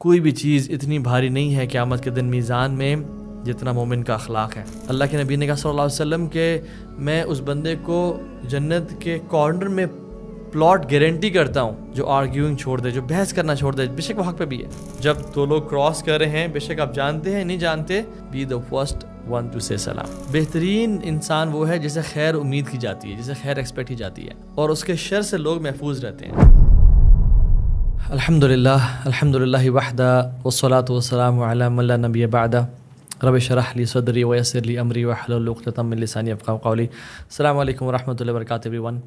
کوئی بھی چیز اتنی بھاری نہیں ہے قیامت کے دن میزان میں جتنا مومن کا اخلاق ہے. اللہ کے نبی نے کہا صلی اللہ علیہ وسلم کہ میں اس بندے کو جنت کے کارنر میں پلاٹ گارنٹی کرتا ہوں جو آرگیونگ چھوڑ دے, جو بحث کرنا چھوڑ دے, بے شک وہ حق پہ بھی ہے. جب دو لوگ کراس کر رہے ہیں, بے شک آپ جانتے ہیں نہیں جانتے, be the first one to say سلام. بہترین انسان وہ ہے جسے خیر امید کی جاتی ہے, جسے خیر ایکسپیکٹ کی جاتی ہے, اور اس کے شر سے لوگ محفوظ رہتے ہیں. الحمدللہ وحدہ والصلاة والسلام علی من لا نبی بعدہ رب اشرح لی صدری ویسر لی امری واحلل عقدۃ من لسانی یفقہوا قولی. السلام علیکم ورحمۃ اللہ وبرکاتہ ایوری ون.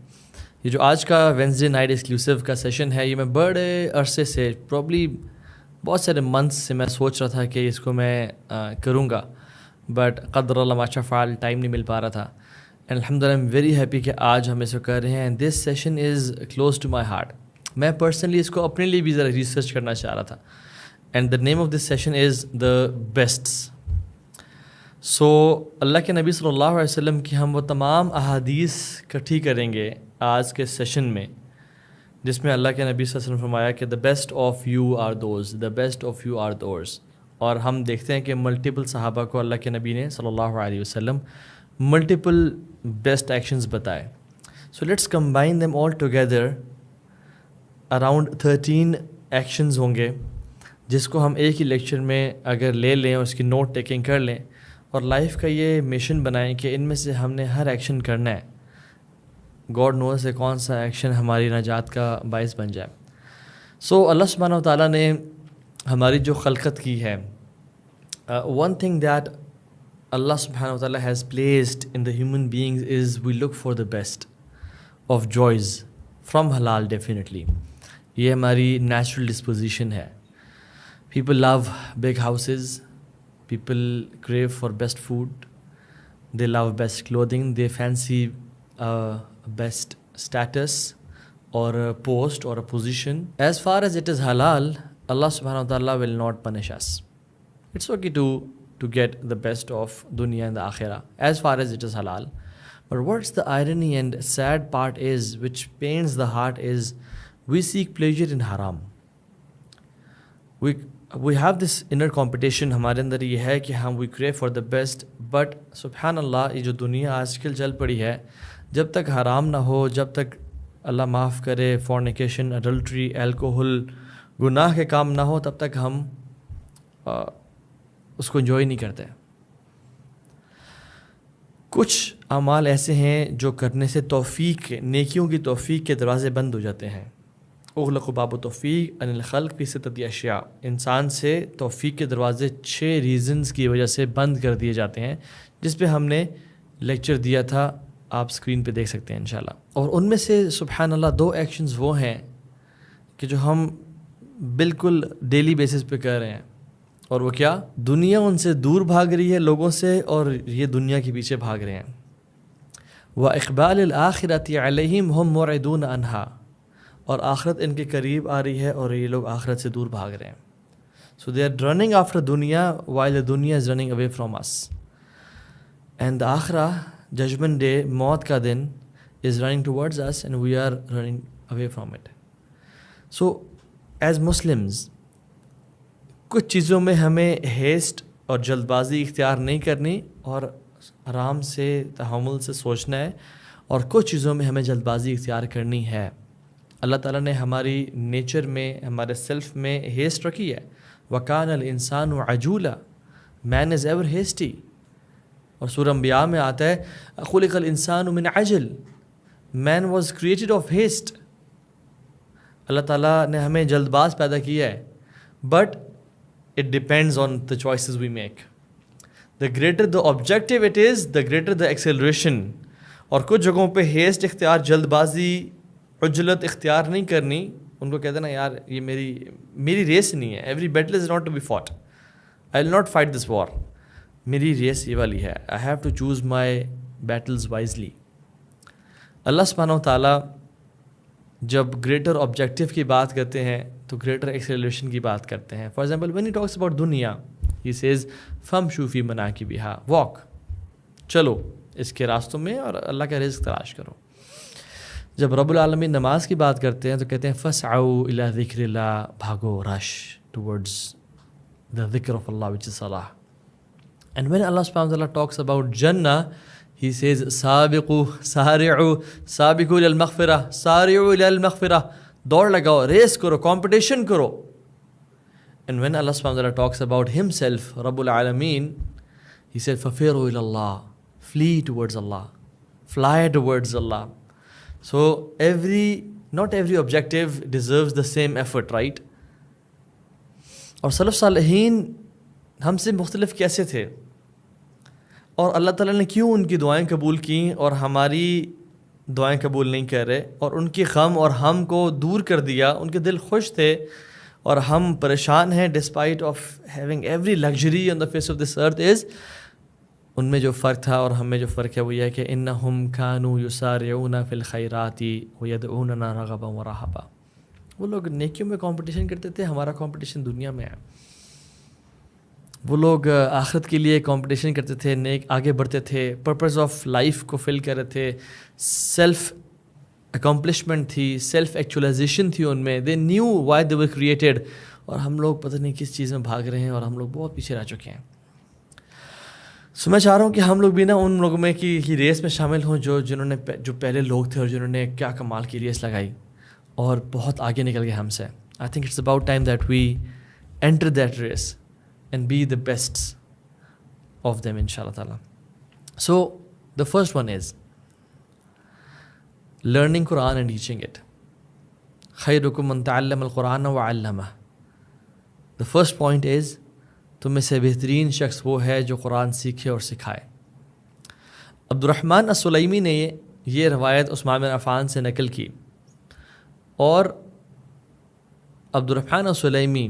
یہ جو آج کا وینسڈے نائٹ ایکسکلوسیو کا سیشن ہے, یہ میں بڑے عرصے سے, پرابلی بہت سارے منتھس سے میں سوچ رہا تھا کہ اس کو میں کروں گا, بٹ قدر اللہ ما شاء فعل, ٹائم نہیں مل پا رہا تھا. اینڈ الحمدللہ آئی ایم ویری ہیپی کہ آج ہم اس کو کر رہے ہیں. And this session is close to my heart. میں پرسنلی اس کو اپنے لیے بھی ذرا ریسرچ کرنا چاہ رہا تھا. And the name of this session is the بیسٹس. سو اللہ کے نبی صلی اللہ علیہ وسلم کی ہم وہ تمام احادیث اکٹھی کریں گے آج کے سیشن میں, جس میں اللہ کے نبی صلی اللہ علیہ وسلم فرمایا کہ the best of you are those, the best of you are those. اور ہم دیکھتے ہیں کہ ملٹیپل صحابہ کو اللہ کے نبی نے صلی اللہ علیہ وسلم ملٹیپل بیسٹ ایکشنز بتائے. So let's combine them all together. Around 13 actions ہوں گے جس کو ہم ایک ہی لیکچر میں اگر لے لیں اور اس کی نوٹ ٹیکنگ کر لیں اور لائف کا یہ مشن بنائیں کہ ان میں سے ہم نے ہر ایکشن کرنا ہے. گاڈ نوز سے کون سا ایکشن ہماری نجات کا باعث بن جائے. سو اللہ سبحانہ و تعالیٰ نے ہماری جو خلقت کی ہے, ون تھنگ دیٹ اللہ سبحانہ و تعالیٰ has placed in the human beings as we look for the best of joys from حلال. ڈیفینیٹلی یہ ہماری نیچرل ڈسپوزیشن ہے. People love big houses, people crave for best food, they love best clothing, they fancy best status or a post or a position. As far as it is halal, Allah subhanahu wa ta'ala will not punish us. It's okay to get the best of dunya and the akhirah as far as it is halal. But what's the irony and sad part is, which pains the heart, is we seek pleasure in haram. We have this inner competition. ہمارے اندر یہ ہے کہ ہم we crave for the best, but سبحان اللہ یہ جو دنیا آج کل چل پڑی ہے, جب تک حرام نہ ہو, جب تک اللہ معاف کرے فورنیکیشن, اڈلٹری, الکوہل, گناہ کے کام نہ ہو, تب تک ہم اس کو انجوائے نہیں کرتے. کچھ اعمال ایسے ہیں جو کرنے سے توفیق, نیکیوں کی توفیق کے دروازے بند ہو جاتے ہیں. اغلق باب توفیق ان الخلق فی ستۃ اشیاء. انسان سے توفیق کے دروازے 6 ریزنز کی وجہ سے بند کر دیے جاتے ہیں, جس پہ ہم نے لیکچر دیا تھا, آپ اسکرین پہ دیکھ سکتے ہیں انشاءاللہ. اور ان میں سے سبحان اللہ 2 ایکشنز وہ ہیں کہ جو ہم بالکل ڈیلی بیسس پہ کر رہے ہیں. اور وہ کیا؟ دنیا ان سے دور بھاگ رہی ہے لوگوں سے, اور یہ دنیا کے پیچھے بھاگ رہے ہیں. وَإِقْبَالِ الْآخِرَةِ عَلَيْهِمْ هُمْ مُعْرِضُونَ عَنْهَا. اور آخرت ان کے قریب آ رہی ہے اور یہ لوگ آخرت سے دور بھاگ رہے ہیں. So they are running after dunya while the dunya is running away from us. And the akhirah, judgment day, موت کا دن, is running towards us and we are running away from it. So as Muslims کچھ چیزوں میں ہمیں ہیسٹ اور جلد بازی اختیار نہیں کرنی اور آرام سے تحمل سے سوچنا ہے, اور کچھ چیزوں میں ہمیں جلد بازی اختیار کرنی ہے. اللہ تعالیٰ نے ہماری نیچر میں, ہمارے سیلف میں ہیسٹ رکھی ہے. وَكَانَ الْإِنسَانُ عَجُولًا. مین از ایور ہیسٹی. اور سورہ انبیاء میں آتا ہے خُلِقَ الْإِنسَانُ مِنْ عَجْلٍ. Man was created of haste. اللہ تعالیٰ نے ہمیں جلد باز پیدا کیا ہے, but it depends on the choices we make. The greater the objective it is, the greater the acceleration. اور کچھ جگہوں پہ ہیسٹ اختیار, جلد بازی, عجلت اختیار نہیں کرنی. ان کو کہتے ہیں نا یار یہ میری ریس نہیں ہے. Every battle is not to be fought. I will not fight this war. میری ریس یہ والی ہے. I have to choose my battles wisely. Allah سبحانہ و تعالیٰ جب گریٹر آبجیکٹیو کی بات کرتے ہیں تو گریٹر ایکسیلریشن کی بات کرتے ہیں. For example when he talks about دنیا, ہی سیز فمشوا فی مناکبہا, واک, چلو اس کے راستوں میں اور اللہ کا رزق تلاش کرو. جب رب العالمین نماز کی بات کرتے ہیں تو کہتے ہیں فسعوا الی ذکر اللہ, بھاگو, رش towards the dhikr of Allah, which is salah. And when Allah subhanahu wa ta'ala talks about Jannah, He says سابقوا سارعوا سابقوا إلى المغفرة سارعوا إلى المغفرة. دوڑ لگاؤ, ریس کرو, competition کرو. And when Allah subhanahu wa ta'ala talks about Himself, Rabbul Alameen, He said فَفِرُوا إِلَى اللَّهِ, flee towards Allah, fly towards Allah. So not every objective deserves the same effort, right? اور سلف صالحین ہم سے مختلف کیسے تھے, اور اللہ تعالیٰ نے کیوں ان کی دعائیں قبول کیں اور ہماری دعائیں قبول نہیں کر رہے, اور ان کی غم اور ہم کو دور کر دیا. ان کے دل خوش تھے اور ہم پریشان ہیں. Despite of having every luxury on the face of this earth is, ان میں جو فرق تھا اور ہم میں جو فرق ہے وہ یہ ہے کہ انہم کانوا یسارعون فی الخیرات ویدعوننا رغبا ورہبا. وہ لوگ نیکیوں میں کمپٹیشن کرتے تھے, ہمارا کمپٹیشن دنیا میں ہے. وہ لوگ آخرت کے لیے کمپٹیشن کرتے تھے, نیک آگے بڑھتے تھے, پرپز آف لائف کو فل کر رہے تھے, سیلف اکمپلشمنٹ تھی, سیلف ایکچولائزیشن تھی ان میں. They knew why they were created. اور ہم لوگ پتہ نہیں کس چیز میں بھاگ رہے ہیں, اور ہم لوگ بہت پیچھے رہ چکے ہیں. سو میں چاہ رہا ہوں کہ ہم لوگ بھی نا ان لوگوں میں کی ریس میں شامل ہوں جو پہلے لوگ تھے اور جنہوں نے کیا کمال کی ریس لگائی اور بہت آگے نکل گئے ہم سے. I think it's about time that we enter that race and be the best of them ان شاء اللہ تعالیٰ. So the first one is learning Quran and teaching it. خیرکم من تعلم القرآن وعلمہ. The first point is, تم میں سے بہترین شخص وہ ہے جو قرآن سیکھے اور سکھائے. عبد الرحمن السلیمی نے یہ روایت عثمان بن عفان سے نقل کی, اور عبد الرحمن السلیمی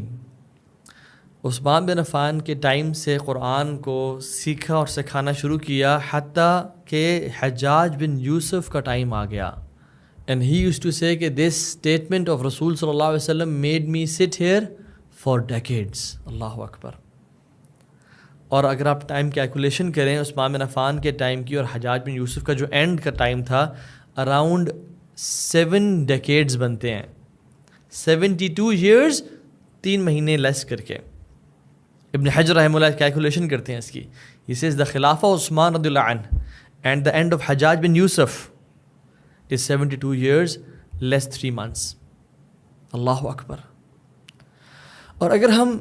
عثمان بن عفان کے ٹائم سے قرآن کو سیکھا اور سکھانا شروع کیا حتیٰ کہ حجاج بن یوسف کا ٹائم آ گیا. And he used to say کہ this statement of رسول صلی اللہ علیہ وسلم made me sit here for decades. اللہ اکبر. اور اگر آپ ٹائم کیلکولیشن کریں عثمان بن عفان کے ٹائم کی اور حجاج بن یوسف کا جو اینڈ کا ٹائم تھا, اراؤنڈ 7 decades بنتے ہیں. 72 years 3 مہینے لیس کر کے. ابن حجر رحمہ اللہ کیلکولیشن کرتے ہیں اس کی. He says the Khilafah Usman رضی اللہ عنہ and the end of Hajjaj bin Yusuf is 72 years less 3 months. اللہ اکبر. اور اگر ہم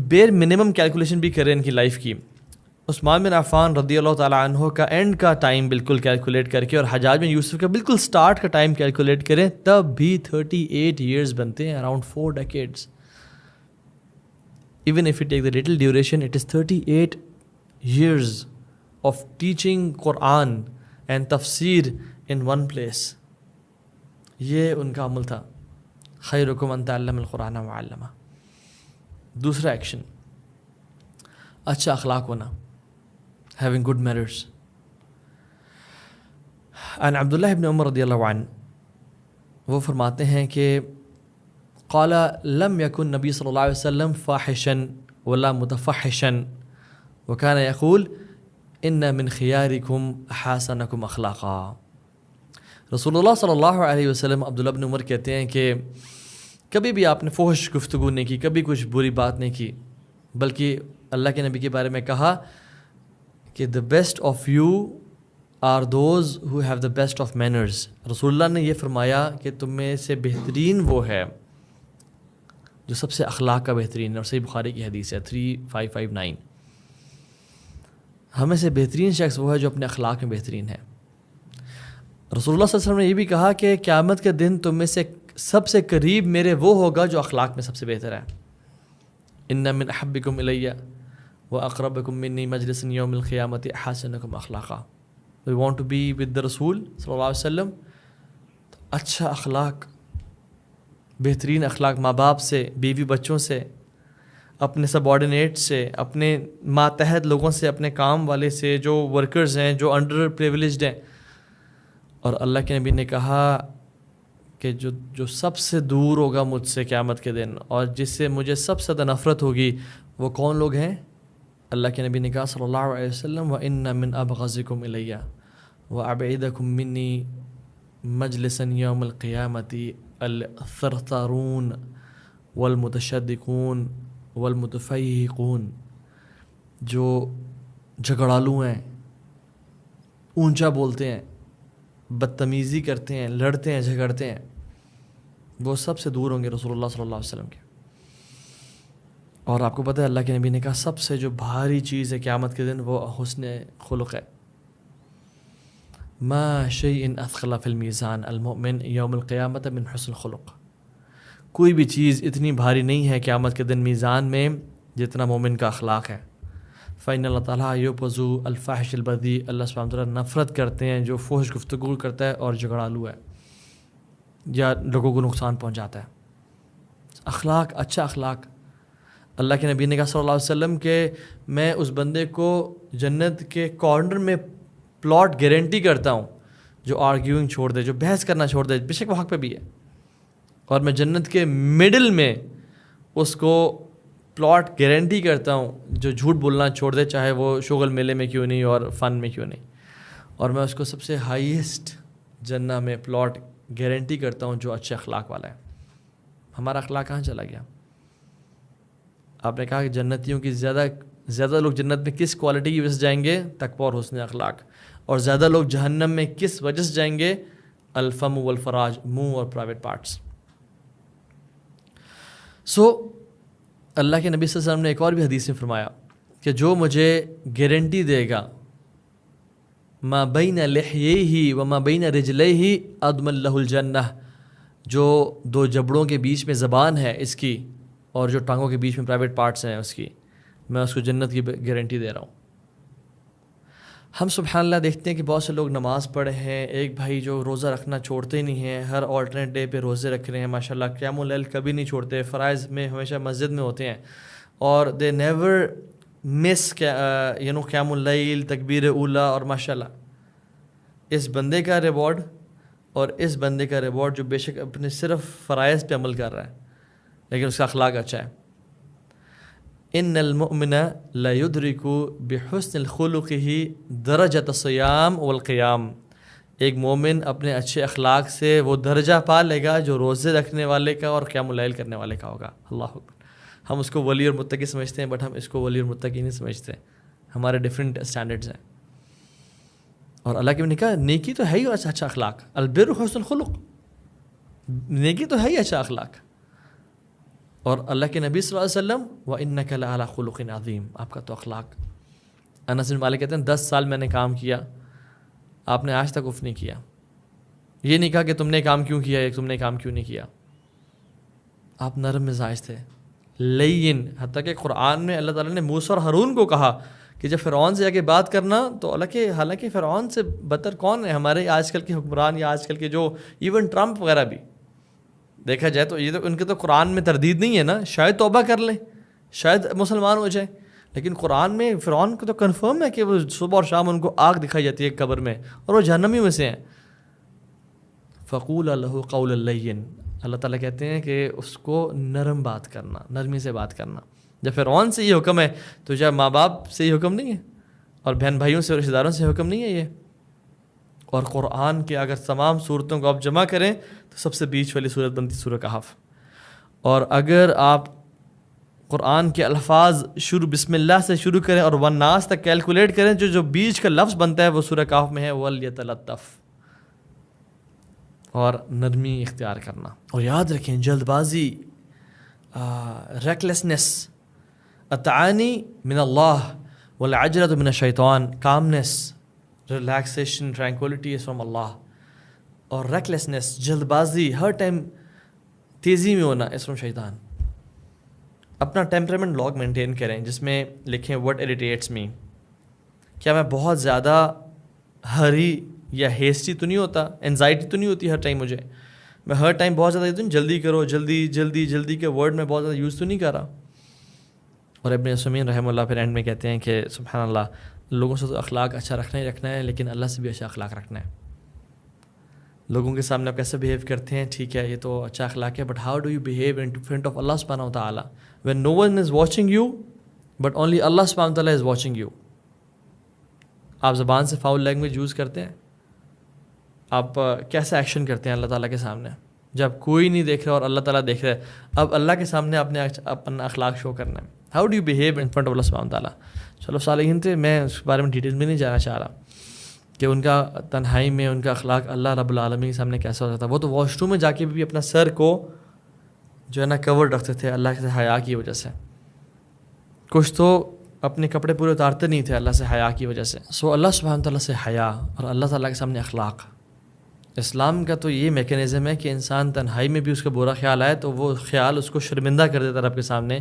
بیر منیمم کیلکولیشن بھی کریں ان کی لائف کی, عثمان بن عفان رضی اللہ تعالیٰ عنہ کا اینڈ کا ٹائم بالکل کیلکولیٹ کر کے اور حجاج بن یوسف کا بالکل سٹارٹ کا ٹائم کیلکولیٹ کریں, تب بھی 38 years بنتے ہیں, around 4 decades. Even if you take the little duration, it is 38 years of teaching Quran and tafsir in one place. یہ ان کا عمل تھا. خیرکم من تعلم القرآن وعلمہ. دوسرا ایکشن, اچھا اخلاق ہونا, having good manners. عن عبداللہ ابن عمر رضی اللہ عنہ, وہ فرماتے ہیں کہ قال لم يكن نبی صلی اللہ علیہ وسلم فاحشا ولا متفحشا وكان يقول ان من خياركم احسنكم اخلاقا. رسول اللہ صلی اللہ علیہ وسلم, عبداللہ بن عمر کہتے ہیں کہ کبھی بھی آپ نے فحش گفتگو نہیں کی, کبھی کچھ بری بات نہیں کی, بلکہ اللہ کے نبی کے بارے میں کہا کہ the best of you are those who have the best of manners. رسول اللہ نے یہ فرمایا کہ تم میں سے بہترین وہ ہے جو سب سے اخلاق کا بہترین ہے, اور صحیح بخاری کی حدیث ہے 3559. ہمیں سے بہترین شخص وہ ہے جو اپنے اخلاق میں بہترین ہے. رسول اللہ صلی اللہ علیہ وسلم نے یہ بھی کہا کہ قیامت کے دن تم میں سے سب سے قریب میرے وہ ہوگا جو اخلاق میں سب سے بہتر ہے. ان من احبکم الی واقربکم منی مجلسا یوم القیامت احسنکم اخلاقا. We want to be with the رسول صلی اللہ علیہ وسلم. اچھا اخلاق, بہترین اخلاق, ماں باپ سے, بیوی بچوں سے, اپنے سبارڈینیٹ سے, اپنے ماتحت لوگوں سے, اپنے کام والے سے, جو ورکرز ہیں, جو انڈر پریویلیجڈ ہیں. اور اللہ کے نبی نے کہا کہ جو سب سے دور ہوگا مجھ سے قیامت کے دن اور جس سے مجھے سب سے زیادہ نفرت ہوگی, وہ کون لوگ ہیں؟ اللہ کے نبی نے کہا صلی اللہ علیہ وسلم وَإِنَّ مِنْ أَبْغَضِكُمْ إِلَيَّ وَأَبْعِدَكُمْ مِنِّي مَجْلِسًا يَوْمَ الْقِيَامَةِ الثَّرْثَارُونَ والمتشدقون والمتفیہقون، جو جھگڑالو ہیں، اونچا بولتے ہیں، بدتمیزی کرتے ہیں، لڑتے ہیں، جھگڑتے ہیں، وہ سب سے دور ہوں گے رسول اللہ صلی اللہ علیہ وسلم کے۔ اور آپ کو پتہ ہے اللہ کے نبی نے کہا سب سے جو بھاری چیز ہے قیامت کے دن وہ حسن خلق ہے۔ ما شیء اثقل فی المیزان المؤمن یوم القیامت من حسن خلق، کوئی بھی چیز اتنی بھاری نہیں ہے قیامت کے دن میزان میں جتنا مومن کا اخلاق ہے۔ فإن اللہ تعالیٰ یبغض الفاحش البذیء، اللہ سبحانہ وتعالیٰ نفرت کرتے ہیں جو فحش گفتگو کرتا ہے اور جھگڑالو ہے یا لوگوں کو نقصان پہنچاتا ہے۔ اخلاق، اچھا اخلاق، اللہ کے نبی نے کہا صلی اللہ علیہ وسلم کہ میں اس بندے کو جنت کے کارنر میں پلاٹ گارنٹی کرتا ہوں جو آرگیونگ چھوڑ دے، جو بحث کرنا چھوڑ دے، بے شک وہ حق پہ بھی ہے، اور میں جنت کے مڈل میں اس کو پلاٹ گارنٹی کرتا ہوں جو جھوٹ بولنا چھوڑ دے، چاہے وہ شغل میلے میں کیوں نہیں اور فن میں کیوں نہیں، اور میں اس کو سب سے ہائیسٹ جنت میں پلاٹ گارنٹی کرتا ہوں جو اچھے اخلاق والا ہے۔ ہمارا اخلاق کہاں چلا گیا؟ آپ نے کہا کہ جنتیوں کی زیادہ لوگ جنت میں کس کوالٹی کی وجہ سے جائیں گے؟ تقویٰ اور حسن اخلاق، اور زیادہ لوگ جہنم میں کس وجہ سے جائیں گے؟ الفم والفراج، منہ اور پرائیویٹ پارٹس۔ اللہ کے نبی صلی اللہ علیہ وسلم نے ایک اور بھی حدیث میں فرمایا کہ جو مجھے گارنٹی دے گا ما بین لحییہ وما بین رجلیہ اضمن لہ الجنہ، جو دو جبڑوں کے بیچ میں زبان ہے اس کی اور جو ٹانگوں کے بیچ میں پرائیویٹ پارٹس ہیں اس کی، میں اس کو جنت کی گارنٹی دے رہا ہوں۔ ہم سبحان اللہ دیکھتے ہیں کہ بہت سے لوگ نماز پڑھے ہیں، ایک بھائی جو روزہ رکھنا چھوڑتے ہی نہیں ہیں، ہر آلٹرنیٹ ڈے پہ روزے رکھ رہے ہیں، ماشاءاللہ قیام اللیل کبھی نہیں چھوڑتے، فرائض میں ہمیشہ مسجد میں ہوتے ہیں، اور دے نیور مس قیام اللیل، تکبیر اولا، اور ماشاءاللہ اس بندے کا ریوارڈ اور اس بندے کا ریوارڈ جو بے شک اپنے صرف فرائض پہ عمل کر رہا ہے لیکن اس کا اخلاق اچھا ہے۔ ان المؤمن لا يدرك بحسن خلقه درجۃ الصیام والقیام، ایک مومن اپنے اچھے اخلاق سے وہ درجہ پا لے گا جو روزے رکھنے والے کا اور قیام اللیل کرنے والے کا ہوگا۔ اللہ اکبر۔ ہم اس کو ولی اور متقی سمجھتے ہیں، بٹ ہم اس کو ولی اور متقی نہیں سمجھتے، ہمارے ڈفرینٹ اسٹینڈرڈز ہیں۔ اور اللہ کے نے کہا نیکی تو ہے ہی اچھا اخلاق، البر حسن خلق، نیکی تو ہے ہی اچھا اخلاق۔ اور اللہ کے نبی صلی اللہ علیہ وسلم وَإِنَّكَ لَعَلَىٰ خُلُقٍ عَظِيمٍ، آپ کا تو اخلاق۔ انس بن مالک کہتے ہیں 10 سال میں نے کام کیا، آپ نے آج تک اف نہیں کیا، یہ نہیں کہا کہ تم نے کام کیوں کیا ہے، تم نے کام کیوں نہیں کیا، آپ نرم مزاج تھے، لین، حتیٰ کہ قرآن میں اللہ تعالیٰ نے موسیٰ اور ہارون کو کہا کہ جب فرعون سے جا کے بات کرنا تو حالانکہ فرعون سے بدتر کون ہے؟ ہمارے آج کل کے حکمران یا آج کل کے جو ایون ٹرمپ وغیرہ بھی دیکھا جائے تو یہ تو ان کے تو قرآن میں تردید نہیں ہے نا، شاید توبہ کر لیں، شاید مسلمان ہو جائیں، لیکن قرآن میں فرعون کو تو کنفرم ہے کہ وہ صبح اور شام ان کو آگ دکھائی جاتی ہے قبر میں اور وہ جہنمی میں سے ہیں۔ فقول لہ قولا لین، اللہ تعالیٰ کہتے ہیں کہ اس کو نرم بات کرنا، نرمی سے بات کرنا۔ جب فرعون سے یہ حکم ہے تو کیا ماں باپ سے یہ حکم نہیں ہے، اور بہن بھائیوں سے اور رشتہ داروں سے حکم نہیں ہے یہ؟ اور قرآن کے اگر تمام صورتوں کو آپ جمع کریں تو سب سے بیچ والی صورت بنتی سورہ کہف، اور اگر آپ قرآن کے الفاظ شروع بسم اللہ سے شروع کریں اور والناس تک کیلکولیٹ کریں، جو بیچ کا لفظ بنتا ہے وہ سورہ کہف میں ہے وَلْيَتَلَطَّفْ، اور نرمی اختیار کرنا۔ اور یاد رکھیں جلد بازی، ریکلیسنس، التعانی من اللہ والعجلۃ من الشیطان، calmness, relaxation, tranquillity is from Allah, اور ریکلیسنس، جلد بازی، ہر ٹائم تیزی میں ہونا از فرام شیطان۔ اپنا ٹیمپرمنٹ لاگ مینٹین کریں جس میں لکھیں وٹ اریٹیٹس می، کیا میں بہت زیادہ ہری یا ہیسٹی تو نہیں ہوتا، انزائٹی تو نہیں ہوتی ہر ٹائم مجھے، میں ہر ٹائم بہت زیادہ یہ جلدی کرو، جلدی جلدی جلدی کے ورڈ میں بہت زیادہ یوز تو نہیں کر رہا۔ اور ابن عثیمین رحمہ اللہ پھر اینڈ میں کہتے ہیں کہ سبحان اللہ، لوگوں سے تو اخلاق اچھا رکھنا ہی رکھنا ہے، لیکن اللہ سے بھی اچھا اخلاق رکھنا ہے۔ لوگوں کے سامنے آپ کیسے بیہیو کرتے ہیں ٹھیک ہے، یہ تو اچھا اخلاق ہے، but how do you behave in front of Allah سبحانہ وتعالیٰ when no one is watching you but only Allah subhanahu wa ta'ala is watching you؟ آپ زبان سے فاؤل لینگویج یوز کرتے ہیں، آپ کیسا ایکشن کرتے ہیں اللہ تعالیٰ کے سامنے؟ جب کوئی نہیں دیکھ رہا اور اللہ تعالیٰ دیکھ رہا ہے. اب اللہ کے سامنے اپنا اخلاق شو کرنا ہے. How do you behave in front of Allah سبحانہ تعالیٰ. چلو صالحین تھے, میں اس کے بارے میں ڈیٹیل میں نہیں جانا چاہ رہا کہ ان کا تنہائی میں ان کا اخلاق اللہ رب العالمین کے سامنے کیسا ہوتا تھا. وہ تو واش روم میں جا کے بھی اپنا سر کو جو ہے نا کور رکھتے تھے اللہ سے حیا کی وجہ سے. کچھ تو اپنے کپڑے پورے اتارتے نہیں تھے اللہ سے حیا کی وجہ سے. سو اللہ سبحانہ تعالیٰ سے حیا اور اللہ تعالیٰ کے سامنے اخلاق. اسلام کا تو یہ میکینزم ہے کہ انسان تنہائی میں بھی اس کا برا خیال آئے تو وہ خیال اس کو شرمندہ کر دیتا رب کے سامنے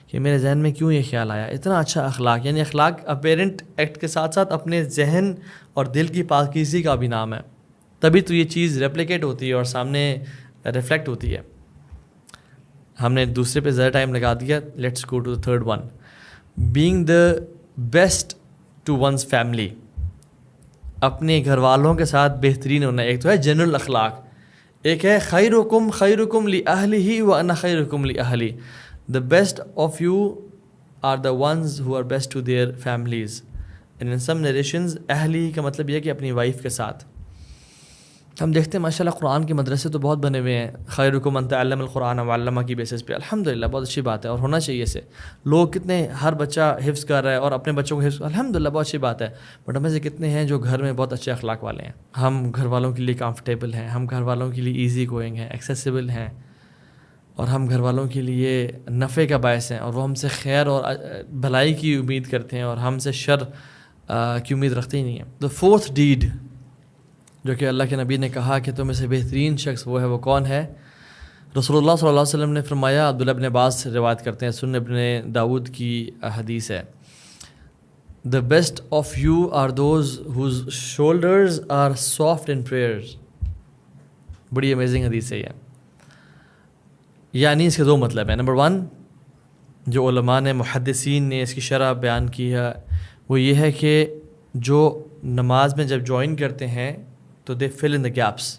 کہ میرے ذہن میں کیوں یہ خیال آیا. اتنا اچھا اخلاق, یعنی اخلاق اپیرنٹ ایکٹ کے ساتھ ساتھ اپنے ذہن اور دل کی پاکیزگی کا بھی نام ہے. تبھی تو یہ چیز ریپلیکیٹ ہوتی ہے اور سامنے ریفلیکٹ ہوتی ہے. ہم نے دوسرے پہ زیادہ ٹائم لگا دیا. Let's go to the third one, being the best to one's family. اپنے گھر والوں کے ساتھ بہترین ہونا. ایک تو ہے جنرل اخلاق, ایک ہے خیرکم خیرکم لأہلہ وانا خیرکم لأہلی. The best of you are the ones who are best to their families. And in some narrations اہلی کا مطلب یہ ہے کہ اپنی وائف کے ساتھ. ہم دیکھتے ہیں ماشاءاللہ قرآن کے مدرسے تو بہت بنے ہوئے ہیں خیرکم من تعلم القرآن وعلمہ کی بیسس پہ. الحمدللہ بہت اچھی بات ہے اور ہونا چاہیے اسے. لوگ کتنے, ہر بچہ حفظ کر رہا ہے اور اپنے بچوں کو حفظ, الحمدللہ بہت اچھی بات ہے. بٹ ہمیں سے کتنے ہیں جو گھر میں بہت اچھے اخلاق والے ہیں. ہم گھر والوں کے لیے کمفرٹیبل ہیں, ہم گھر والوں کے لیے ایزی گوئنگ ہیں, ایکسیسیبل ہیں, اور ہم گھر والوں کے لیے نفع کا باعث ہیں, اور وہ ہم سے خیر اور بھلائی کی امید کرتے ہیں اور ہم سے شر کی امید رکھتے ہی نہیں ہیں. دا فورتھ ڈیڈ جو کہ اللہ کے نبی نے کہا کہ تم میں سے بہترین شخص وہ ہے, وہ کون ہے؟ رسول اللہ صلی اللہ علیہ وسلم نے فرمایا, عبداللہ ابن عباس روایت کرتے ہیں, سنن ابن داود کی حدیث ہے, the best of you are those whose shoulders are soft in prayers. بڑی امیزنگ حدیث ہے یہ. یعنی اس کے دو مطلب ہیں. نمبر ون, جو علماء نے محدثین نے اس کی شرح بیان کی ہے وہ یہ ہے کہ جو نماز میں جب جوائن کرتے ہیں تو دے فل ان دا گیپس,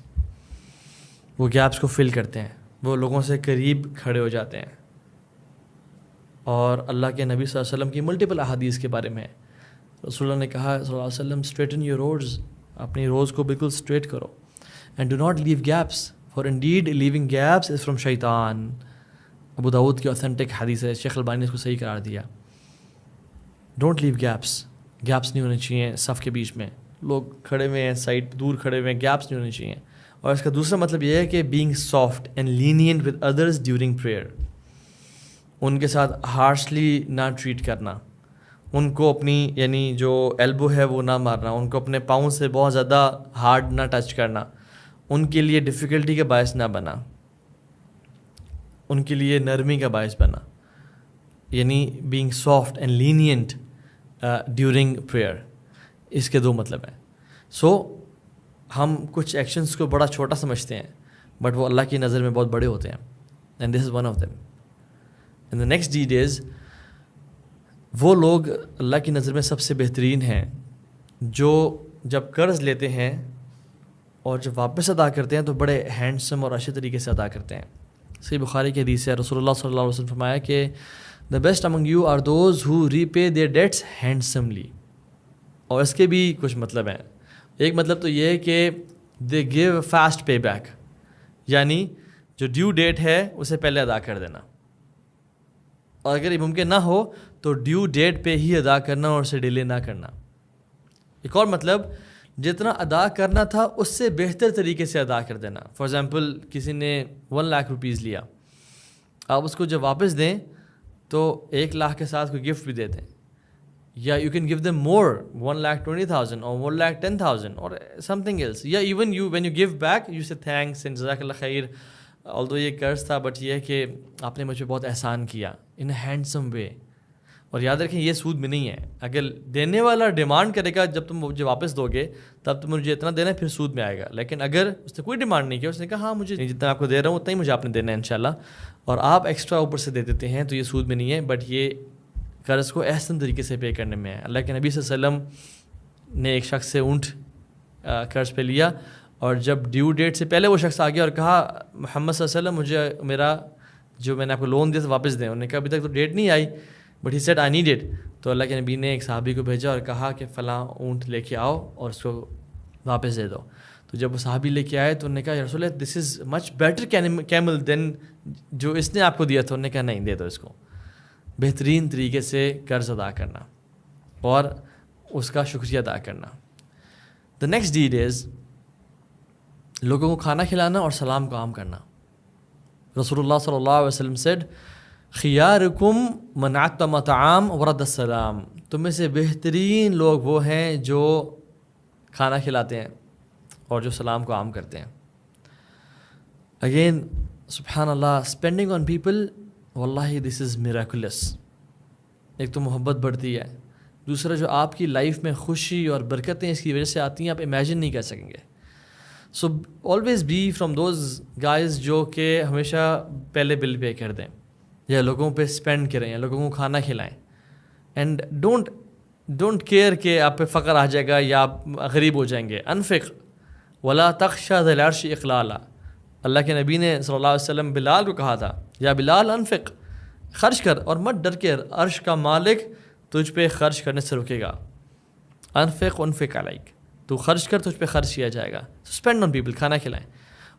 وہ گیپس کو فل کرتے ہیں, وہ لوگوں سے قریب کھڑے ہو جاتے ہیں. اور اللہ کے نبی صلی اللہ علیہ وسلم کی ملٹیپل احادیث کے بارے میں رسول اللہ نے کہا صلی اللہ علیہ وسلم, اسٹریٹن یور روڈز, اپنی روز کو بالکل اسٹریٹ کرو, and do not leave gaps for indeed leaving gaps is from شیطان. ابو داؤد کی اوتھینٹک حدیث ہے, شیخ البانی نے اس کو صحیح قرار دیا. ڈونٹ لیو گیپس, گیپس نہیں ہونے چاہیے صف کے بیچ میں, لوگ کھڑے ہوئے ہیں سائڈ دور کھڑے ہوئے ہیں, گیپس نہیں ہونے چاہیے. اور اس کا دوسرا مطلب یہ ہے کہ being soft and lenient with others during prayer, ان کے ساتھ ہارشلی نہ ٹریٹ کرنا, ان کو اپنی یعنی جو ایلبو ہے وہ نہ مارنا, ان کو اپنے پاؤں سے بہت زیادہ ہارڈ نہ ٹچ کرنا, ان کے لیے ڈیفیکلٹی کا باعث نہ بنا, ان کے لیے نرمی کا باعث بنا. یعنی being soft and lenient during prayer, اس کے دو مطلب ہیں. سو ہم کچھ ایکشنز کو بڑا چھوٹا سمجھتے ہیں بٹ وہ اللہ کی نظر میں بہت بڑے ہوتے ہیں, and this is one of them. And the next deed is, وہ لوگ اللہ کی نظر میں سب سے بہترین ہیں جو جب قرض لیتے ہیں اور جب واپس ادا کرتے ہیں تو بڑے ہینڈسم اور اچھے طریقے سے ادا کرتے ہیں. صحیح بخاری کی حدیث ہے, رسول اللہ صلی اللہ علیہ وسلم فرمایا کہ the best among you are those who repay their debts handsomely. اور اس کے بھی کچھ مطلب ہیں. ایک مطلب تو یہ ہے کہ دے گیو فاسٹ پے بیک, یعنی جو ڈیو ڈیٹ ہے اسے پہلے ادا کر دینا, اور اگر یہ ممکن نہ ہو تو ڈیو ڈیٹ پہ ہی ادا کرنا اور اسے ڈیلے نہ کرنا. ایک اور مطلب, جتنا ادا کرنا تھا اس سے بہتر طریقے سے ادا کر دینا. فار ایگزامپل کسی نے 1 لاکھ روپیز لیا, آپ اس کو جب واپس دیں تو 1 لاکھ کے ساتھ کوئی گفٹ بھی دے دیں, یا you can give them more 1,20,000 اور 1,10,000 اور سم تھنگ ایلس, یا even you when you give back you سے تھینکس اینڈ جزاک اللہ خیر, آلدو یہ قرض تھا بٹ یہ ہے کہ آپ نے مجھ پہ بہت احسان کیا ان اے ہینڈسم وے. اور یاد رکھیں یہ سود میں نہیں ہے. اگر دینے والا ڈیمانڈ کرے گا جب تم مجھے واپس دو گے تب تم مجھے اتنا دینا ہے, پھر سود میں آئے گا. لیکن اگر اس نے کوئی ڈیمانڈ نہیں کیا, اس نے کہا ہاں مجھے جتنا آپ کو دے رہا ہوں اتنا ہی مجھے آپ نے دینا ہے انشاءاللہ, اور آپ ایکسٹرا اوپر سے دے دیتے ہیں, تو یہ سود میں نہیں ہے بٹ یہ قرض کو احسن طریقے سے پے کرنے میں ہے. اللہ کے نبی صلی اللہ علیہ وسلم نے ایک شخص سے اونٹ قرض پہ لیا, اور جب ڈیو ڈیٹ سے پہلے وہ شخص آ گیا اور کہا محمد صلی اللہ علیہ وسلم مجھے میرا جو میں نے آپ کو لون دیا تھا واپس دیں. انہوں نے کہا ابھی تک تو ڈیٹ نہیں آئی, but he said I need it. تو اللہ کے نبی نے ایک صحابی کو بھیجا اور کہا کہ فلاں اونٹ لے کے آؤ اور اس کو واپس دے دو. تو جب وہ صحابی لے کے آئے تو انہوں نے کہا یا رسول اللہ دس از مچ بیٹر کیمل دین جو اس نے آپ کو دیا تھا. انہوں نے کہا نہیں دے دو اس کو. بہترین طریقے سے قرض ادا کرنا اور اس کا شکریہ ادا کرنا. دا نیکسٹ ڈیڈ از لوگوں کو کھانا کھلانا اور سلام کو عام کرنا. رسول اللہ صلی اللہ علیہ وسلم سیڈ خیارکم من عطم طعام ورد السلام. تم میں سے بہترین لوگ وہ ہیں جو کھانا کھلاتے ہیں اور جو سلام کو عام کرتے ہیں. اگین سبحان اللہ, اسپینڈنگ آن پیپل, واللہ دس از میریکولس. ایک تو محبت بڑھتی ہے, دوسرا جو آپ کی لائف میں خوشی اور برکتیں اس کی وجہ سے آتی ہیں آپ امیجن نہیں کر سکیں گے. So always be from those guys جو کہ ہمیشہ پہلے بل پے کر دیں یا لوگوں پہ اسپینڈ کریں یا لوگوں کو کھانا کھلائیں. اینڈ ڈونٹ کیئر کہ آپ پہ فقر آ جائے گا یا آپ غریب ہو جائیں گے. انفق ولا تخشى ذا العرش اقلالا. اللہ کے نبی نے صلی اللہ علیہ وسلم بلال کو کہا تھا یا بلال انفق, خرچ کر اور مت ڈر کے, عرش کا مالک تجھ پہ خرچ کرنے سے رکے گا. انفق علیک, تو خرچ کر تجھ پہ خرچ کیا جائے گا. اسپینڈ آن پیپل, کھانا کھلائیں.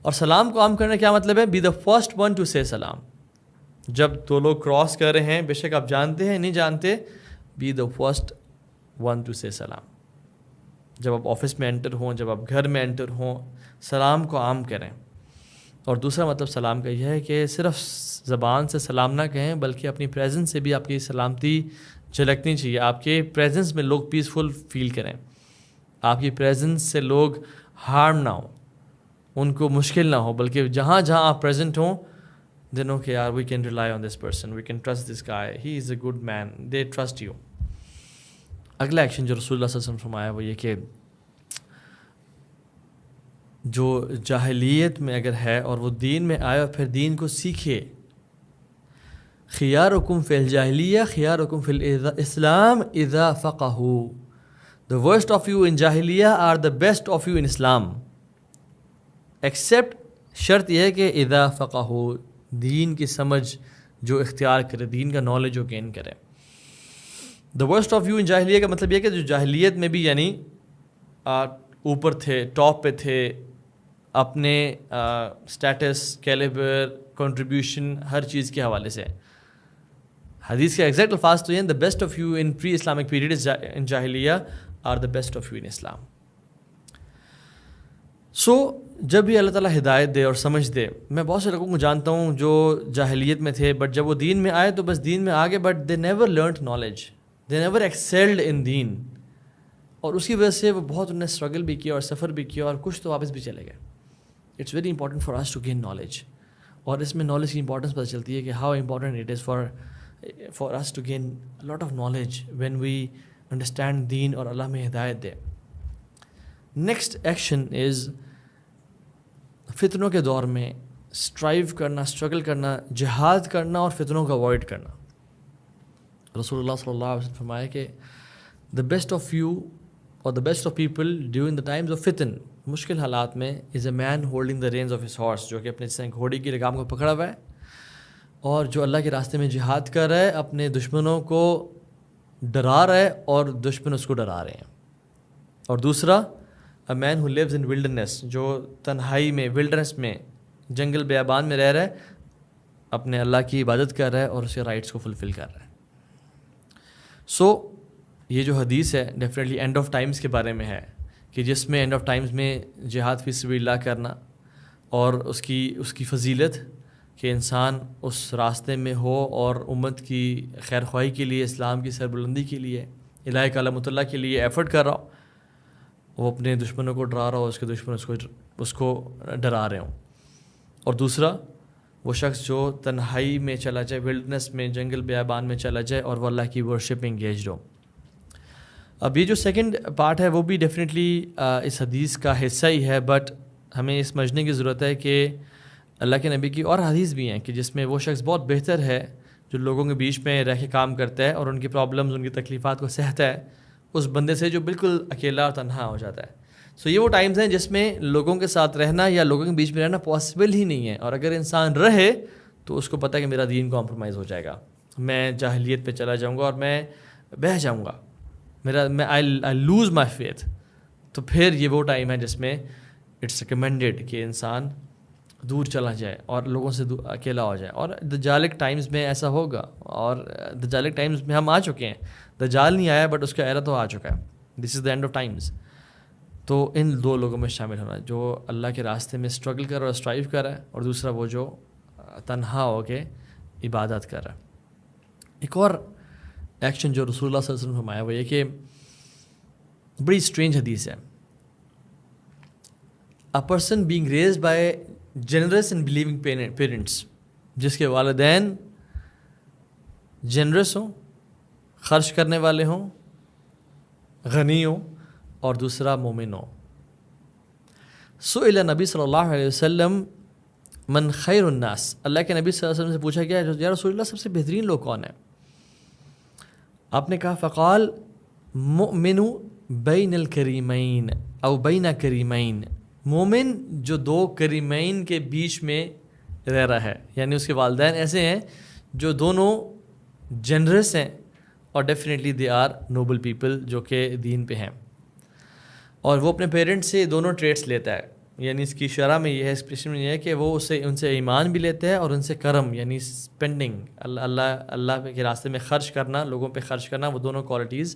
اور سلام کو عام کرنے کیا مطلب ہے؟ Be the first one to say سلام. جب دو لوگ کراس کر رہے ہیں, بے شک آپ جانتے ہیں نہیں جانتے, be the first one to say سلام. جب آپ آفس میں انٹر ہوں, جب آپ گھر میں انٹر ہوں, سلام کو عام کریں. اور دوسرا مطلب سلام کا یہ ہے کہ صرف زبان سے سلام نہ کہیں بلکہ اپنی پریزنس سے بھی آپ کی سلامتی جھلکنی چاہیے. آپ کے پریزنس میں لوگ پیسفل فیل کریں, آپ کی پریزنس سے لوگ ہارم نہ ہوں, ان کو مشکل نہ ہو, بلکہ جہاں جہاں آپ پریزنٹ ہوں دے نو کہ یار we can rely on this person, we can trust this guy, he is a good man, they trust you. اگلا ایکشن جو رسول اللہ صلی اللہ علیہ وسلم فرمایا وہ یہ کہ جو جاہلیت میں اگر ہے اور وہ دین میں آئے اور پھر دین کو سیکھے, خیارکم فی الجاہلیہ خیارکم فی الاسلام اذا فقہوا. The worst of you in جاہلیہ are the best of you in Islam. Accept شرط یہ ہے کہ اذا فقہوا, دین کی سمجھ جو اختیار کرے, دین کا نالج جو گین کرے. The worst of you in جاہلیہ کا مطلب یہ کہ جو جاہلیت میں بھی یعنی اوپر تھے, ٹاپ پہ تھے, اپنے اسٹیٹس, کیلیبر, کنٹریبیوشن ہر چیز کے حوالے سے. حدیث کے ایگزیکٹ الفاظ تو یہ ہیں the best of you in pre-Islamic period is in جاہلیہ are the best of you in Islam. سو جب بھی اللہ تعالیٰ ہدایت دے اور سمجھ دے, میں بہت سے لوگوں کو جانتا ہوں جو جاہلیت میں تھے بٹ جب وہ دین میں آئے تو بس دین میں آگے, but they never learned knowledge, they never excelled in deen, اور اس کی وجہ سے وہ بہت انہوں نے اسٹرگل بھی کیا اور سفر بھی کیا اور کچھ تو واپس بھی چلے گئے. It's very important for us to gain knowledge, اور اس میں نالج کی امپورٹنس پتہ چلتی ہے کہ how important it is for us to gain lot of knowledge when we understand دین اور اللہ میں ہدایت دے. نیکسٹ ایکشن از فتنوں کے دور میں اسٹرائیو کرنا, اسٹرگل کرنا, جہاد کرنا اور فتنوں کو اوائڈ کرنا. رسول اللہ صلی اللہ علیہ وسلم فرمایا کہ دا بیسٹ آف یو اور the best of people during the times of fitan, مشکل حالات میں, is a man holding the reins of his horse, جو کہ اپنے گھوڑے کی لگام کو پکڑا ہوا ہے اور جو اللہ کے راستے میں جہاد کر رہا ہے, اپنے دشمنوں کو ڈرا رہا ہے اور دشمن اس کو ڈرا رہے ہیں. اور دوسرا اے مین ہو لیوز ان ولڈرنیس, جو تنہائی میں, ولڈرنیس میں, جنگل بیابان میں رہ رہا ہے, اپنے اللہ کی عبادت کر رہا ہے اور اس کے رائٹس کو فلفل کر رہا ہے. سو یہ جو حدیث ہے ڈیفینیٹلی اینڈ آف ٹائمز کے بارے میں ہے کہ جس میں اینڈ آف ٹائمز میں جہاد فی سبیل اللہ کرنا اور اس کی فضیلت کہ انسان اس راستے میں ہو اور امت کی خیر خواہی کے لیے, اسلام کی سربلندی کے لیے, الہ کلمۃ اللہ کے لیے ایفرٹ کر رہا ہو, وہ اپنے دشمنوں کو ڈرا رہا ہو, اس کے دشمن اس کو ڈرا رہے ہوں. اور دوسرا وہ شخص جو تنہائی میں چلا جائے, ولڈنس میں, جنگل بیابان میں چلا جائے اور وہ اللہ کی ورشپ میں انگیجڈ ہو. اب یہ جو سیکنڈ پارٹ ہے وہ بھی ڈیفینیٹلی اس حدیث کا حصہ ہی ہے, بٹ ہمیں یہ سمجھنے کی ضرورت ہے کہ اللہ کے نبی کی اور حدیث بھی ہیں کہ جس میں وہ شخص بہت بہتر ہے جو لوگوں کے بیچ میں رہ کے کام کرتا ہے اور ان کی پرابلمز, ان کی تکلیفات کو سہتا ہے, اس بندے سے جو بالکل اکیلا اور تنہا ہو جاتا ہے. سو یہ وہ ٹائمز ہیں جس میں لوگوں کے ساتھ رہنا یا لوگوں کے بیچ میں رہنا پاسبل ہی نہیں ہے, اور اگر انسان رہے تو اس کو پتہ ہے کہ میرا دین کمپرومائز ہو جائے گا, میں جاہلیت پہ چلا جاؤں گا اور میں بہہ جاؤں گا, آئی لوز مائی فیتھ. تو پھر یہ وہ ٹائم ہے جس میں اٹس ریکمینڈیڈ کہ انسان دور چلا جائے اور لوگوں سے اکیلا ہو جائے. اور دجالک ٹائمز میں ایسا ہوگا, اور دجالک ٹائمز میں ہم آ چکے ہیں. دجال نہیں آیا بٹ اس کا ایرا تو آ چکا ہے. دس از دا اینڈ آف ٹائمز. تو ان دو لوگوں میں شامل ہونا, جو اللہ کے راستے میں اسٹرگل کر رہا ہے اور اسٹرائیو کر رہا ہے, اور دوسرا وہ جو تنہا ہو کے عبادت کر رہا ہے. ایک اور ایکشن جو رسول اللہ صلی اللہ علیہ وسلم نے فرمایا وہ یہ کہ بڑی اسٹرینج حدیث ہے. A person being raised by generous and believing parents, جس کے والدین جنرس ہوں, خرچ کرنے والے ہوں, غنی ہوں, اور دوسرا مومن ہو. سئل نبی صلی اللہ علیہ وسلم من خیر الناس, اللہ کے نبی صلی اللہ علیہ وسلم سے پوچھا گیا یا رسول اللہ سب سے بہترین لوگ کون ہیں؟ آپ نے کہا فقال مؤمن بین الکریمین او بین کریمین, مومن جو دو کریمین کے بیچ میں رہ رہا ہے, یعنی اس کے والدین ایسے ہیں جو دونوں جنرس ہیں, اور definitely they are noble people جو کہ دین پہ ہیں, اور وہ اپنے پیرنٹس سے دونوں ٹریٹس لیتا ہے. یعنی اس کی شرح میں یہ ہے, ایکسپریشن میں یہ ہے کہ وہ ان سے ایمان بھی لیتے ہیں, اور ان سے کرم یعنی اسپینڈنگ, اللہ کے راستے میں خرچ کرنا, لوگوں پہ خرچ کرنا, وہ دونوں کوالٹیز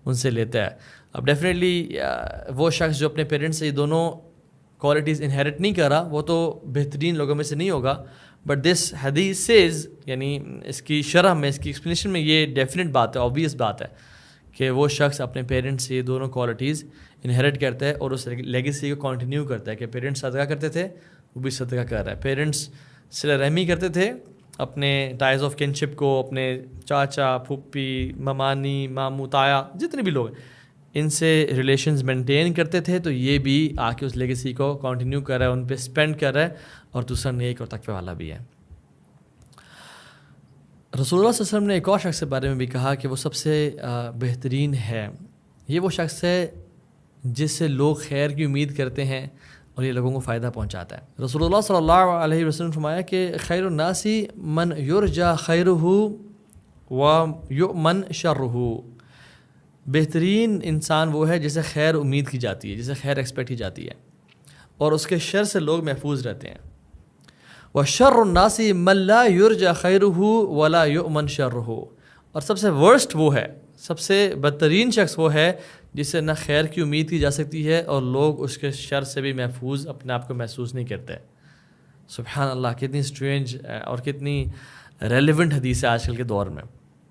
ان سے لیتا ہے. اب ڈیفینیٹلی وہ شخص جو اپنے پیرنٹس سے یہ دونوں کوالٹیز انہیریٹ نہیں کر رہا وہ تو بہترین لوگوں میں سے نہیں ہوگا. بٹ دس حدیث سیز, یعنی اس کی شرح میں, اس کی ایکسپلینیشن میں یہ ڈیفینیٹ بات ہے, آبویس بات ہے کہ وہ شخص اپنے پیرنٹس سے یہ دونوں کوالٹیز انہیریٹ کرتا ہے, اور اس لیگیسی کو کنٹینیو کرتا ہے کہ پیرنٹس صدقہ کرتے تھے وہ بھی صدقہ کر رہا ہے, پیرنٹس صلہ رحمی کرتے تھے اپنے ٹائز آف کنشپ کو, اپنے چاچا, پھوپھی, ممانی, ماموں, تایا, جتنے بھی لوگ ان سے ریلیشنز مینٹین کرتے تھے, تو یہ بھی آ کے اس لیگیسی کو کنٹینیو کر رہا ہے, ان پہ اسپینڈ کر رہا ہے, اور دوسرا نیک اور تقوی والا بھی ہے. رسول اللہ صلی اللہ علیہ وسلم نے ایک اور شخص کے بارے میں بھی کہا کہ وہ سب سے بہترین ہے. یہ وہ شخص ہے جس سے لوگ خیر کی امید کرتے ہیں اور یہ لوگوں کو فائدہ پہنچاتا ہے. رسول اللہ صلی اللہ علیہ وسلم نے فرمایا کہ خیر الناس من یرجا خیرہ و یؤمن شرہ, بہترین انسان وہ ہے جسے خیر امید کی جاتی ہے, جسے خیر ایکسپیکٹ کی جاتی ہے, اور اس کے شر سے لوگ محفوظ رہتے ہیں. وشر الناس من لا یرجا خیرہ ولا یؤمن شرہ, اور سب سے ورسٹ وہ ہے, سب سے بدترین شخص وہ ہے جسے نہ خیر کی امید کی جا سکتی ہے اور لوگ اس کے شر سے بھی محفوظ اپنے آپ کو محسوس نہیں کرتے. سبحان اللہ, کتنی اسٹرینج اور کتنی ریلیونٹ حدیث ہے آج کل کے دور میں.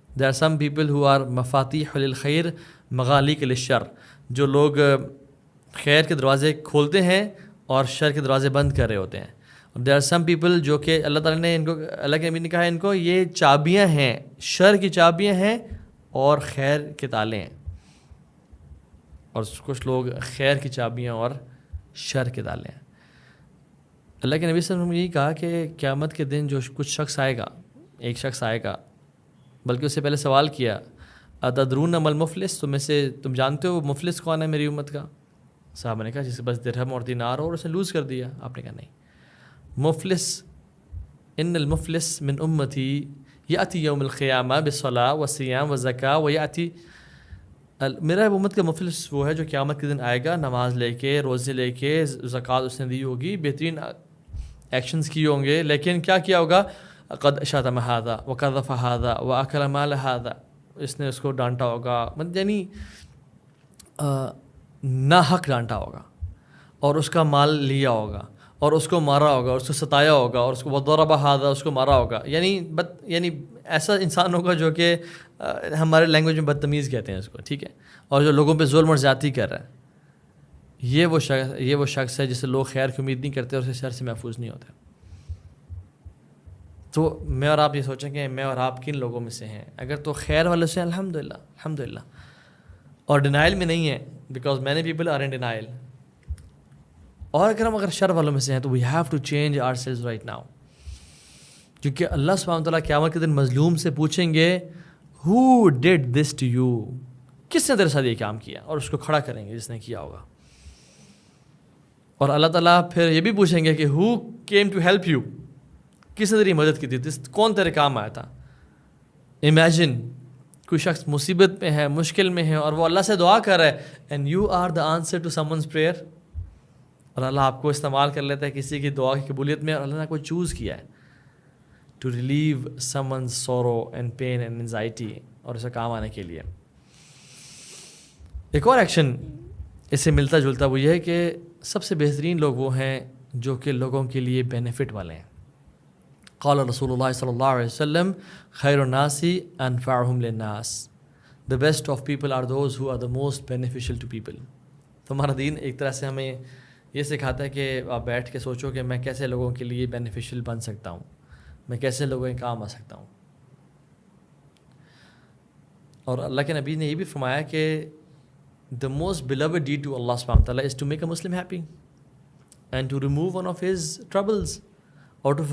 There are some people who are مفاتیح للخیر مغالق للشر, جو لوگ خیر کے دروازے کھولتے ہیں اور شر کے دروازے بند کر رہے ہوتے ہیں. دیر آر سم پیپل جو کہ اللہ تعالیٰ نے ان کو, اللہ کے نبی نے کہا ان کو یہ چابیاں ہیں, شر کی چابیاں ہیں اور خیر کے تالے ہیں, اور کچھ لوگ خیر کی چابیاں اور شر کے تالے ہیں. اللہ کے نبی صلی اللہ علیہ وسلم نے یہی کہا کہ قیامت کے دن جو کچھ شخص آئے گا, ایک شخص آئے گا, بلکہ اس سے پہلے سوال کیا اتدرون ما المفلس, تم جانتے ہو مفلس کون ہے میری امت کا؟ صحابہ نے کہا جس کے بس درہم اور دینار ہو اور اسے لوز کر دیا. آپ نے کہا نہیں, مفلس ان المفلس من امتی یاتی یوم القیامہ بالصلاۃ والصیام والزکاۃ ویاتی, میرا امت کا مفلس وہ ہے جو قیامت کے دن آئے گا نماز لے کے, روزے لے کے, زکوٰۃ اس نے دی ہوگی, بہترین ایکشنز کیے ہوں گے, لیکن کیا کیا ہوگا؟ قد شتم ھذا وقذف ھذا واکل مال ھذا, اس نے اس کو ڈانٹا ہوگا, یعنی ناحق ڈانٹا ہوگا, اور اس کا مال لیا ہوگا, اور اس کو مارا ہوگا, اور اس کو ستایا ہوگا, اور اس کو وضرب ھذا, اس کو مارا ہوگا. یعنی ایسا انسان ہوگا جو کہ ہمارے لینگویج میں بدتمیز کہتے ہیں اس کو, ٹھیک ہے, اور جو لوگوں پہ ظلم اور زیادتی کر رہا ہے. یہ وہ شخص ہے جسے لوگ خیر کی امید نہیں کرتے اور اس کے شر سے محفوظ نہیں ہوتے. تو میں اور آپ یہ سوچیں کہ میں اور آپ کن لوگوں میں سے ہیں؟ اگر تو خیر والوں سے الحمدللہ, اور ڈینائل میں نہیں ہے, because many people are in denial. اور اگر شر والوں میں سے ہیں تو we have to change ourselves right now, کیونکہ اللہ سبحانہ وتعالیٰ قیامت کے دن مظلوم سے پوچھیں گے who did this to you, کس نے تیرے ساتھ یہ کام کیا, اور اس کو کھڑا کریں گے جس نے کیا ہوگا. اور اللہ تعالیٰ پھر یہ بھی پوچھیں گے کہ who came to help you, کس نے تیری مدد کی تھی, کون تیرے کام آیا تھا. امیجن کوئی شخص مصیبت میں ہے, مشکل میں ہے, اور وہ اللہ سے دعا کر رہا ہے, and you are the answer to someone's prayer. اور اللہ آپ کو استعمال کر لیتا ہے کسی کی دعا کی قبولیت میں، اور اللہ نے آپ کو چوز کیا ہے to relieve someone's sorrow and pain and anxiety, اور اسے کام آنے کے لیے۔ ایک اور ایکشن اس سے ملتا جلتا وہ یہ ہے کہ سب سے بہترین لوگ وہ ہیں جو کہ لوگوں کے لیے بینیفٹ والے ہیں۔ قال رسول اللہ صلی اللہ علیہ وسلم خیر الناس انفعهم للناس، the best of people are those who are the most beneficial to people۔ تو ہمارا دین ایک طرح سے ہمیں یہ سکھاتا ہے کہ آپ بیٹھ کے سوچو کہ میں کیسے لوگوں کے لیے بینیفیشل بن سکتا ہوں، میں کیسے لوگوں کے کام آ سکتا ہوں۔ اور اللہ کے نبی نے یہ بھی فرمایا کہ the most beloved deed to Allah subhanahu wa ta'ala is to make a Muslim happy and to remove one of his troubles or to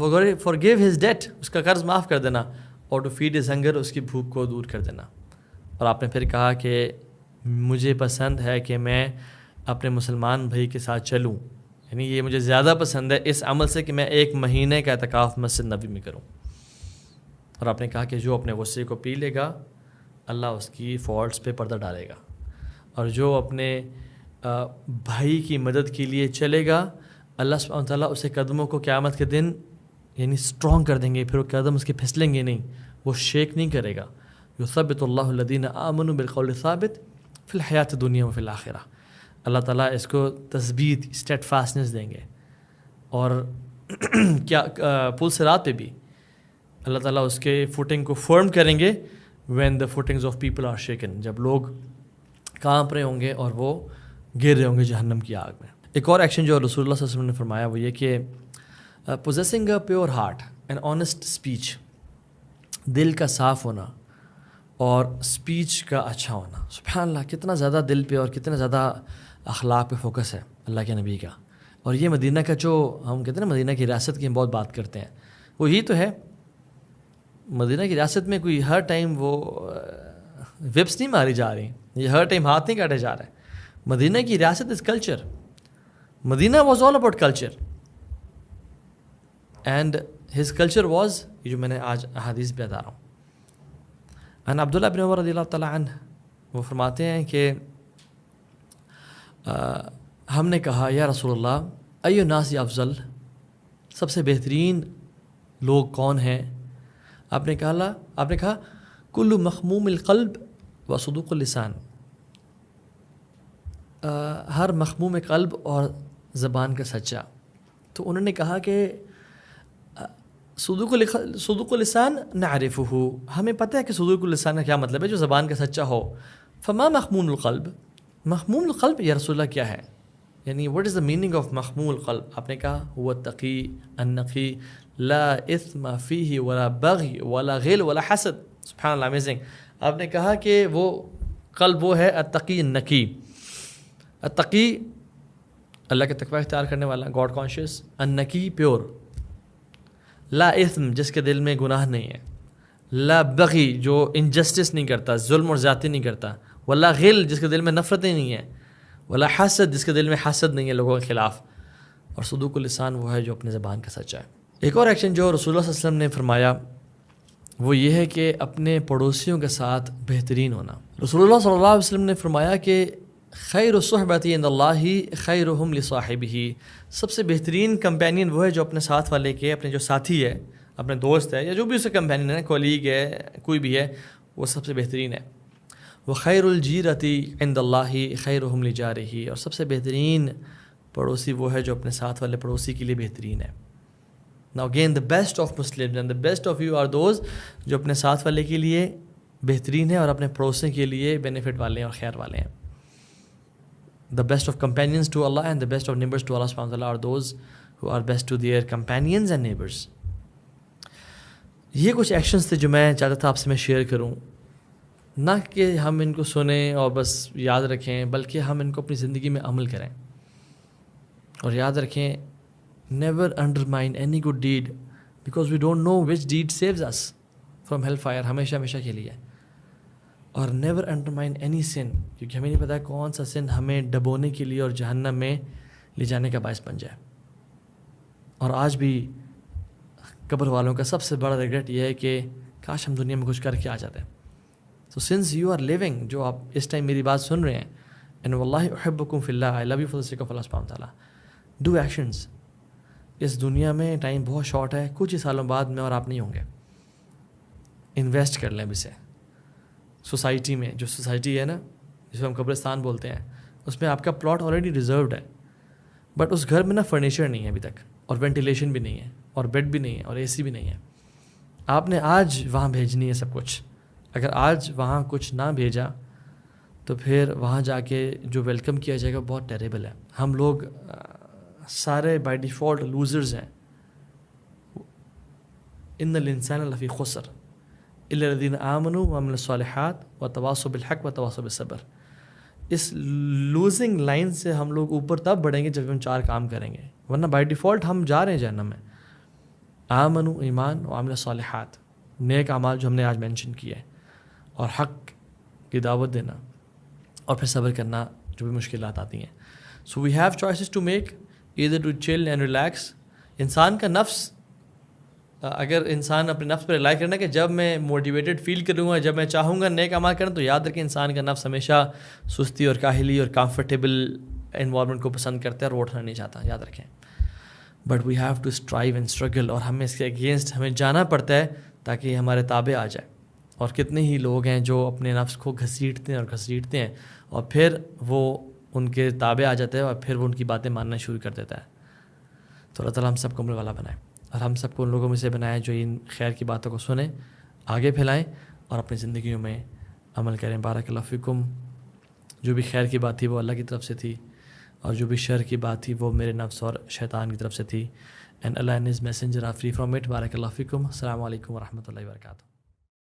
forgive his debt، اس کا قرض معاف کر دینا، اور to feed his hunger، اس کی بھوک کو دور کر دینا۔ اور آپ نے پھر کہا کہ مجھے پسند ہے کہ میں اپنے مسلمان بھائی کے ساتھ چلوں، یعنی یہ مجھے زیادہ پسند ہے اس عمل سے کہ میں 1 مہینے کا اعتکاف مسجد نبی میں کروں۔ اور آپ نے کہا کہ جو اپنے غصے کو پی لے گا اللہ اس کی فالٹس پہ پردہ ڈالے گا، اور جو اپنے بھائی کی مدد کے لیے چلے گا اللہ سبحانہ وتعالیٰ اسے قدموں کو قیامت کے دن یعنی اسٹرانگ کر دیں گے، پھر وہ قدم اس کے پھسلیں گے نہیں، وہ شیک نہیں کرے گا۔ یثبت اللہ الذین آمنوا بالقول الثابت فی الحیات الدنیا وفی الآخرہ، اللہ تعالیٰ اس کو تثبیت اسٹیڈ فاسٹنس دیں گے۔ اور کیا پل صراط پہ بھی اللہ تعالیٰ اس کے فوٹنگ کو فرم کریں گے، when the footings of people are shaken, جب لوگ کانپ رہے ہوں گے اور وہ گر رہے ہوں گے جہنم کی آگ میں۔ ایک اور ایکشن جو رسول اللہ صلی اللہ علیہ وسلم نے فرمایا وہ یہ کہ possessing a pure heart and honest speech, دل کا صاف ہونا اور اسپیچ کا اچھا ہونا۔ سبحان اللہ، کتنا زیادہ دل پہ اور کتنا زیادہ اخلاق پہ فوکس ہے اللہ کے نبی کا۔ اور یہ مدینہ کا جو ہم کہتے ہیں نا مدینہ کی ریاست کی ہم بہت بات کرتے ہیں، وہ یہی تو ہے۔ مدینہ کی ریاست میں کوئی ہر ٹائم وہ وپس نہیں ماری جا رہی، یہ ہر ٹائم ہاتھ نہیں کاٹے جا رہے ہیں۔ مدینہ کی ریاست is culture, Medina was all about culture, and his culture was, یہ جو میں نے آج احادیث پہ بتا رہا ہوں۔ ان عبداللہ بن عمر رضی اللہ تعالیٰ عنہ وہ فرماتے ہیں کہ ہم نے کہا یا رسول اللہ ای الناس افضل، سب سے بہترین لوگ کون ہیں؟ آپ نے کہا کل مخموم القلب و صدوق اللسان، ہر مخموم قلب اور زبان کا سچا۔ تو انہوں نے کہا کہ صدوق اللسان نعرفہ، ہمیں پتہ ہے کہ صدوق اللسان کا کیا مطلب ہے، جو زبان کا سچا ہو۔ فما مخموم القلب، مخموم القلب یا رسول اللہ کیا ہے، یعنی what is the meaning of مخموم القلب؟ آپ نے کہا هو التقی النقی لا اثم فیہ ولا بغی ولا غل ولا حسد۔ سبحان اللہ، امیزنگ۔ آپ نے کہا کہ وہ قلب وہ ہے التقی النقی، التقی اللہ کے تقوی اختیار کرنے والا، گاڈ کانشیس، النقی پیور، لا اثم جس کے دل میں گناہ نہیں ہے، لا بغی جو انجسٹس نہیں کرتا، ظلم اور زیادتی نہیں کرتا، ولا غل جس کے دل میں نفرتیں نہیں ہیں، ولا حسد جس کے دل میں حسد نہیں ہے لوگوں کے خلاف، اور صدوق اللسان وہ ہے جو اپنے زبان کا سچا ہے۔ ایک اور ایکشن جو رسول اللہ صلی اللہ علیہ وسلم نے فرمایا وہ یہ ہے کہ اپنے پڑوسیوں کے ساتھ بہترین ہونا۔ رسول اللہ صلی اللہ علیہ وسلم نے فرمایا کہ خیر الصحبۃ عند اللہ خیرہم لصاحبہ، سب سے بہترین کمپینین وہ ہے جو اپنے ساتھ والے کے، اپنے جو ساتھی ہے، اپنے دوست ہے یا جو بھی اسے کمپینین ہے، کولیگ ہے، کوئی بھی ہے، وہ سب سے بہترین ہے۔ وخیر الجیرۃ عند اللہ خیرہم لجارہ، اور سب سے بہترین پڑوسی وہ ہے جو اپنے ساتھ والے پڑوسی کے لیے بہترین ہے۔ Now again the best of Muslims and the best of you are those جو اپنے ساتھ والے کے لیے بہترین ہیں اور اپنے پڑوسی کے لیے بینیفٹ والے ہیں اور خیر والے ہیں۔ The best of companions to Allah and the best of neighbors to Allah subhanahu wa ta'ala are those who are best to their companions and neighbors۔ یہ کچھ ایکشنز تھے جو میں چاہتا تھا آپ سے میں شیئر کروں، نہ کہ ہم ان کو سنیں اور بس یاد رکھیں، بلکہ ہم ان کو اپنی زندگی میں عمل کریں۔ اور یاد رکھیں never undermine any good deed because we don't know which deed saves us from hellfire، ہمیشہ کے لیے۔ اور never undermine any sin، کیونکہ ہمیں نہیں پتہ کون سا سن ہمیں ڈبونے کے لیے اور جہنم میں لے جانے کا باعث بن جائے۔ اور آج بھی قبر والوں کا سب سے بڑا ریگریٹ یہ ہے کہ کاش ہم دنیا میں کچھ کر کے آ جاتے۔ So since you are living، جو آپ اس ٹائم میری بات سن رہے ہیں، and واللہ احبکم فی اللہ، I love you for the sake of Allah سبحانہ وتعالیٰ، ڈو ایکشنز. اس دنیا میں ٹائم بہت شارٹ ہے, کچھ ہی سالوں بعد میں اور آپ نہیں ہوں گے. انویسٹ کر لیں اب اسے. سوسائٹی میں, جو سوسائٹی ہے نا جس کو ہم قبرستان بولتے ہیں, اس میں آپ کا پلاٹ آلریڈی ریزروڈ ہے, بٹ اس گھر میں نا فرنیچر نہیں ہے ابھی تک, اور وینٹیلیشن بھی نہیں ہے, اور بیڈ بھی نہیں ہے, اور اے سی بھی نہیں ہے. آپ نے آج وہاں بھیجنی ہے سب کچھ. اگر آج وہاں کچھ نہ بھیجا تو پھر وہاں جا کے جو ویلکم کیا جائے گا بہت ٹیریبل ہے. ہم لوگ سارے بائی ڈیفالٹ لوزرز ہیں. ان الانسان لفی خسر الا الذین آمنوا وعملوا الصالحات وتواصوا بالحق وتواصوا بالصبر. اس لوزنگ لائن سے ہم لوگ اوپر تب بڑھیں گے جب ہم 4 کام کریں گے, ورنہ بائی ڈیفالٹ ہم جا رہے ہیں جہنم میں. آمنوا, ایمان, وعملوا الصالحات, نیک اعمال جو ہم نے آج مینشن کیے, اور حق کی دعوت دینا, اور پھر صبر کرنا جو بھی مشکلات آتی ہیں. So we have choices to make, either to chill and relax. انسان کا نفس, اگر انسان اپنے نفس پر ریلائی کرنا کہ جب میں موٹیویٹڈ فیل کروں گا, جب میں چاہوں گا نیک اعمال کرنا, تو یاد رکھیں انسان کا نفس ہمیشہ سستی اور کاہلی اور کمفرٹیبل انوائرمنٹ کو پسند کرتا ہے, اور وہ اٹھنا نہیں چاہتا, یاد رکھیں. But we have to strive and struggle, اور ہمیں اس کے اگینسٹ ہمیں جانا پڑتا ہے تاکہ یہ ہمارے تابع آ جائے. اور کتنے ہی لوگ ہیں جو اپنے نفس کو گھسیٹتے ہیں, اور پھر وہ ان کے تابع آ جاتے ہیں, اور پھر وہ ان کی باتیں ماننا شروع کر دیتا ہے. تو اللہ تعالیٰ ہم سب کو عمل والا بنائے, اور ہم سب کو ان لوگوں میں سے بنائے جو ان خیر کی باتوں کو سنیں, آگے پھیلائیں, اور اپنی زندگیوں میں عمل کریں. بارک اللہ فیکم. جو بھی خیر کی بات تھی وہ اللہ کی طرف سے تھی, اور جو بھی شر کی بات تھی وہ میرے نفس اور شیطان کی طرف سے تھی. And Allah and his messenger are free from it. بارک اللہ فیکم. السلام علیکم ورحمۃ اللہ وبرکاتہ.